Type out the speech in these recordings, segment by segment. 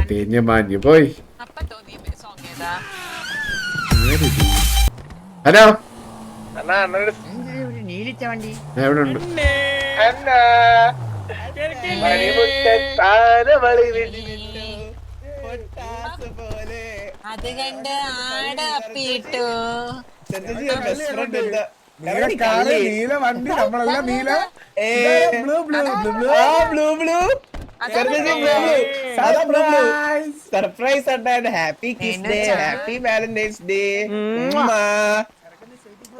തേഞ്ഞ മാഞ്ഞു പോയി. ഹലോ നീലിച്ച വണ്ടി എവിടെ ഉണ്ട്? അത് കണ്ട് ആട അപ്പിട്ടു. നീല കാറ് നീല വണ്ടി നമ്മളെല്ലാം നീല സർപ്രൈസ് ഉണ്ടായിരുന്നു. Happy kiss day, happy Valentine's day.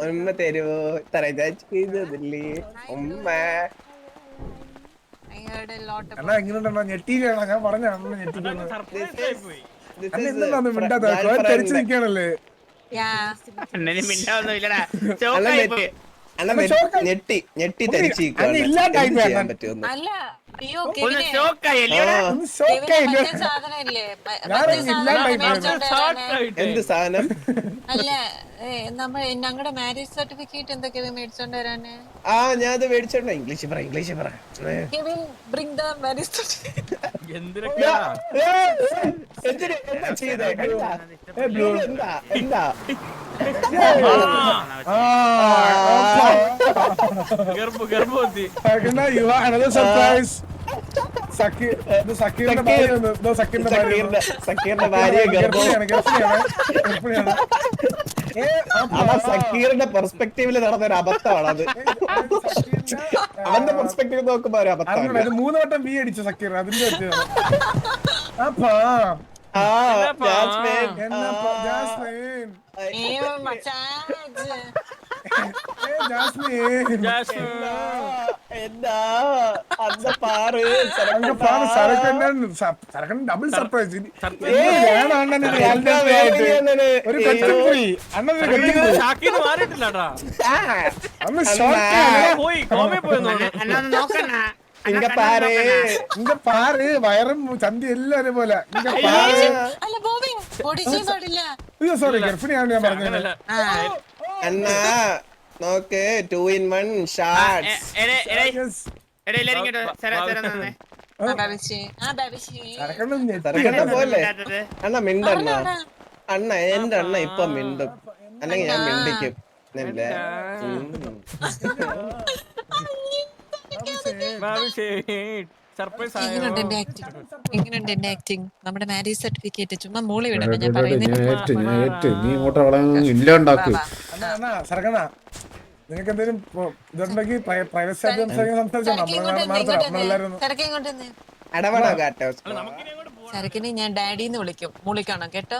ഉമ്മ തരുവോ? തറയില്ലേ ഉമ്മ? എന്നാ എങ്ങനെയുണ്ടോ? ഞെട്ടിയിലാണോ? ഞാൻ പറഞ്ഞാണല്ലോ ഞെട്ടിക്കുന്നു. എന്തെന്നാ മിണ്ടാത്ത തെരിച്ചു നിൽക്കാണല്ലേ? ഞെട്ടി ഞെട്ടി തരിച്ചു ചെയ്യാൻ പറ്റുമെന്ന്. എന്ത് സാധനം? അല്ല ഞങ്ങളുടെ മാരേജ് സർട്ടിഫിക്കറ്റ് എന്തൊക്കെയാ മേടിച്ചോണ്ട് വരാന്? ഞാൻ അത് മേടിച്ചോണ്ടോ. ഇംഗ്ലീഷ് പറ, ഇംഗ്ലീഷ് പറ. Bring the marriage certificate. എന്താ സക്കീറിന്റെ പെർസ്പെക്ടീവില് നടന്നൊരു അബദ്ധമാണത്. അവന്റെ പെർസ്പെക്ടീവ് നോക്കുമ്പോ ഒരു അബദ്ധം. 3 വട്ടം ബി അടിച്ചു സക്കീർ. അതിന്റെ ഡബിൾ സർപ്രൈസ്. പാറ് വയറും ചന്തി എല്ലാരും പോലെ. സോറി ഗർഭിണിയാണ് ഞാൻ പറഞ്ഞത്. അണ്ണാ നോക്ക് 2 in 1 ഷാർട്സ്. പോലെ അണ്ണ മിണ്ടണ്ണ. അണ്ണ എന്റെ അണ്ണ ഇപ്പൊ മിണ്ടും, അല്ലെങ്കിൽ ഞാൻ മിണ്ടിക്കും. നമ്മുടെ മാരേജ് സർട്ടിഫിക്കറ്റ് ചുമ്മാ മൂളി വിടണ്ട. ഞാൻ പറയുന്നത് നിനക്ക് എന്തെങ്കിലും ഇതുണ്ടെങ്കിൽ പ്രൈവസി ആയിട്ട് സരക്കിനെ ഞാൻ ഡാഡിന്ന് വിളിക്കും. മൂളിക്കണം കേട്ടോ.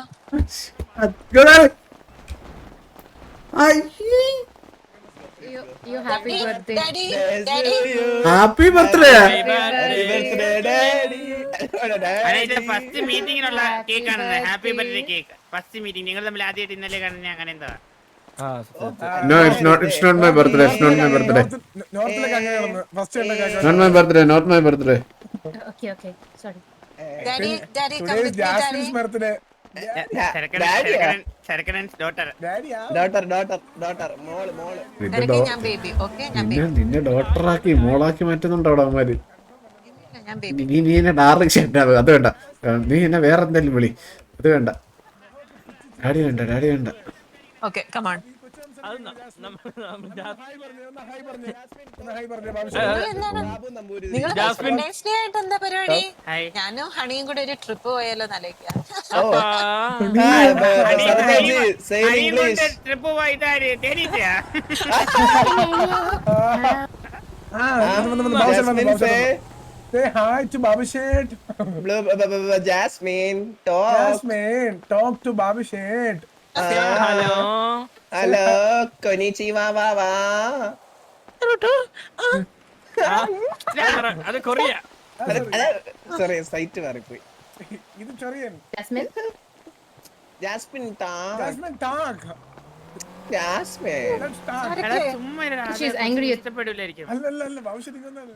Happy birthday. ഫസ്റ്റ് മീറ്റിംഗിനുള്ള കേക്ക് ആണ്. Happy birthday cake. First meeting നിങ്ങൾ തമ്മിൽ ആദ്യമായിട്ട് ഇന്നലെ കാണുന്ന അങ്ങനെ എന്താ? No, it's not my birthday. It's not my birthday. Not my birthday. Not my birthday. Okay. Sorry. Daddy, come with me, Daddy. Birthday. നിന്നെ ഡോക്ടറാക്കി മോളാക്കി മാറ്റുന്നുണ്ടോ അവന്മാര്? നീ എന്നെ ഡയറക്ഷൻ അത് വേണ്ട. നീ എന്നെ വേറെ എന്തെങ്കിലും വിളി. അത് വേണ്ട. ഡാഡി വേണ്ട. Okay, come on. എന്താ പരിപാടി? ഞാനും ഹണിയും കൂടെ ഒരു ട്രിപ്പ് പോയാലോ നല്ലയ്ക്കാം. Say hi to Babishet. Jasmine, talk to Babishet. Hello, konnichiwa wawa. അത് കൊറിയ. Sorry, സൈറ്റ് മാറിപ്പോയി. ഇത് ചൊറിയൻ. Jasmine talk. ചുമ്മാ She's angry. ഇഷ്ടപ്പെടില്ലായിരിക്കും. അല്ല ഭവിഷ്യത്തിക്കൊന്നാണ്.